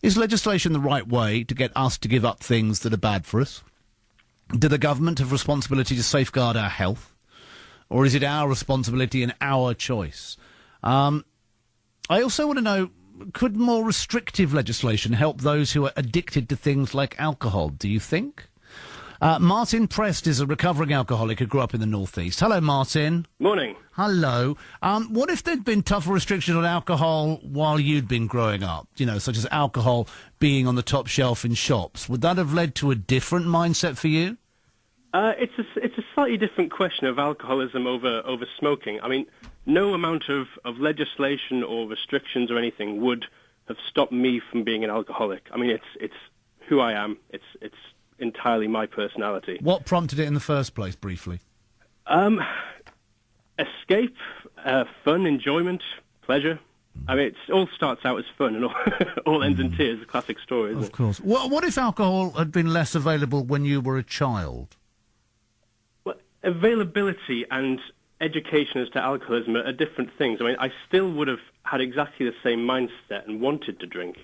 Is legislation the right way to get us to give up things that are bad for us? Do the government have responsibility to safeguard our health? Or is it our responsibility and our choice? I also want to know, could more restrictive legislation help those who are addicted to things like alcohol, do you think? Martin Prest is a recovering alcoholic who grew up in the North East. Hello, Martin. Morning. Hello. What if there'd been tougher restrictions on alcohol while you'd been growing up? You know, such as alcohol being on the top shelf in shops. Would that have led to a different mindset for you? It's a slightly different question of alcoholism over smoking. I mean, no amount of legislation or restrictions or anything would have stopped me from being an alcoholic. I mean, it's who I am. It's entirely my personality. What prompted it in the first place, briefly? Escape, fun, enjoyment, pleasure. I mean, it all starts out as fun and all ends in tears, a classic story, isn't it? Of course. What if alcohol had been less available when you were a child? Well, availability and education as to alcoholism are different things. I mean, I still would have had exactly the same mindset and wanted to drink,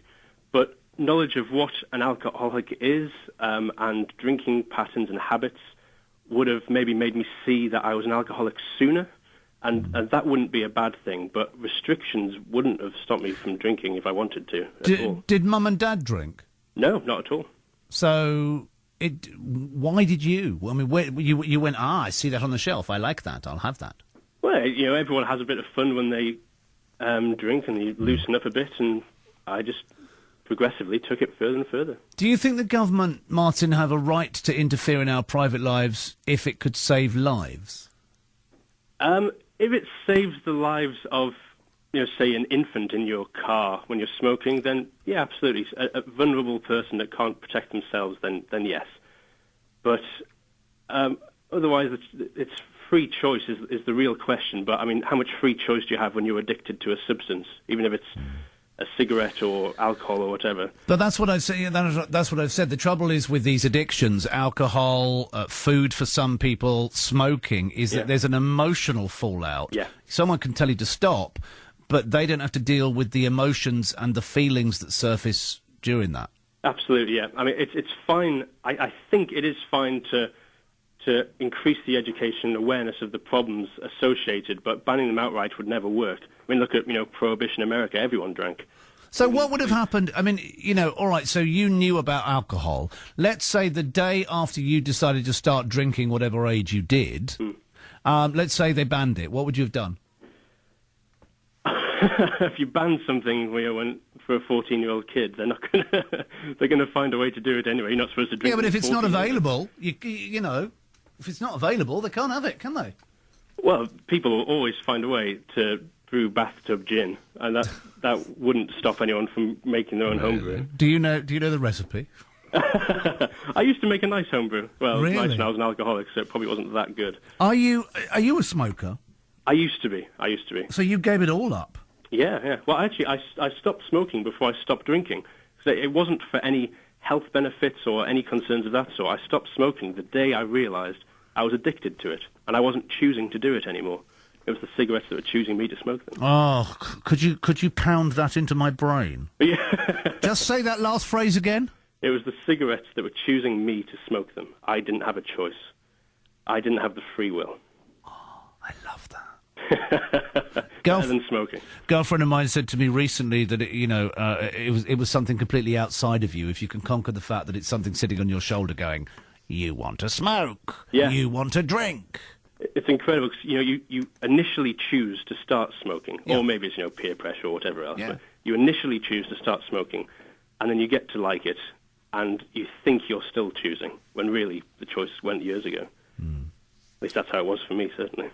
but knowledge of what an alcoholic is and drinking patterns and habits would have maybe made me see that I was an alcoholic sooner, and that wouldn't be a bad thing, but restrictions wouldn't have stopped me from drinking if I wanted to at all. Did Mum and Dad drink? No, not at all. So, why did you? I mean, you went, I see that on the shelf, I like that, I'll have that. Well, you know, everyone has a bit of fun when they drink and you loosen up a bit, and I just progressively took it further and further. Do you think the government, Martin, have a right to interfere in our private lives if it could save lives? If it saves the lives of, you know, say an infant in your car when you're smoking, then yeah, absolutely. A vulnerable person that can't protect themselves, then yes. But otherwise, it's free choice is the real question. But I mean, how much free choice do you have when you're addicted to a substance, even if it's a cigarette or alcohol or whatever? But that's what I say. That's what I've said. The trouble is with these addictions, alcohol, food for some people, smoking, is that there's an emotional fallout. Yeah. Someone can tell you to stop, but they don't have to deal with the emotions and the feelings that surface during that. Absolutely, yeah. I mean, it's fine. I think it is fine to increase the education and awareness of the problems associated, but banning them outright would never work. I mean, look at, you know, Prohibition America. Everyone drank. So what would have happened? I mean, you know, all right, so you knew about alcohol. Let's say the day after you decided to start drinking, whatever age you did, let's say they banned it. What would you have done? If you ban something for a 14-year-old kid, they're going to find a way to do it anyway. You're not supposed to drink. Yeah, but if it's not available, you know, if it's not available, they can't have it, can they? Well, people will always find a way to brew bathtub gin, and that wouldn't stop anyone from making their own homebrew. Do you know the recipe? I used to make a nice homebrew. Well, really? Nice when I was an alcoholic, so it probably wasn't that good. Are you a smoker? I used to be. So you gave it all up? Yeah. Well, actually, I stopped smoking before I stopped drinking. So it wasn't for any health benefits or any concerns of that sort. I stopped smoking the day I realised I was addicted to it, and I wasn't choosing to do it anymore. It was the cigarettes that were choosing me to smoke them. Oh, could you pound that into my brain? Yeah. Just say that last phrase again. It was the cigarettes that were choosing me to smoke them. I didn't have a choice. I didn't have the free will. Oh, I love that. Better than smoking. Girlfriend of mine said to me recently that it was something completely outside of you. If you can conquer the fact that it's something sitting on your shoulder, going, you want to smoke, you want to drink. It's incredible. Cause, you initially choose to start smoking, or maybe it's peer pressure or whatever else. But you initially choose to start smoking, and then you get to like it, and you think you're still choosing when really the choice went years ago. At least that's how it was for me, certainly.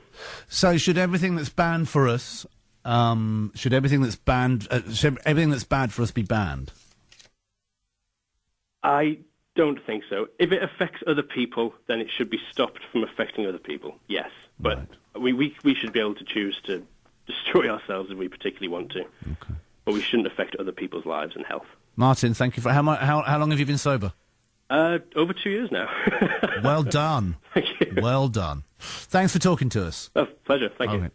So, should everything that's banned for us, everything that's bad for us be banned? I don't think so. If it affects other people, then it should be stopped from affecting other people. Yes, but we should be able to choose to destroy ourselves if we particularly want to. Okay. But we shouldn't affect other people's lives and health. Martin, thank you for how long have you been sober? Over 2 years now. Well done. Thank you. Well done. Thanks for talking to us. Oh, pleasure. Thank you.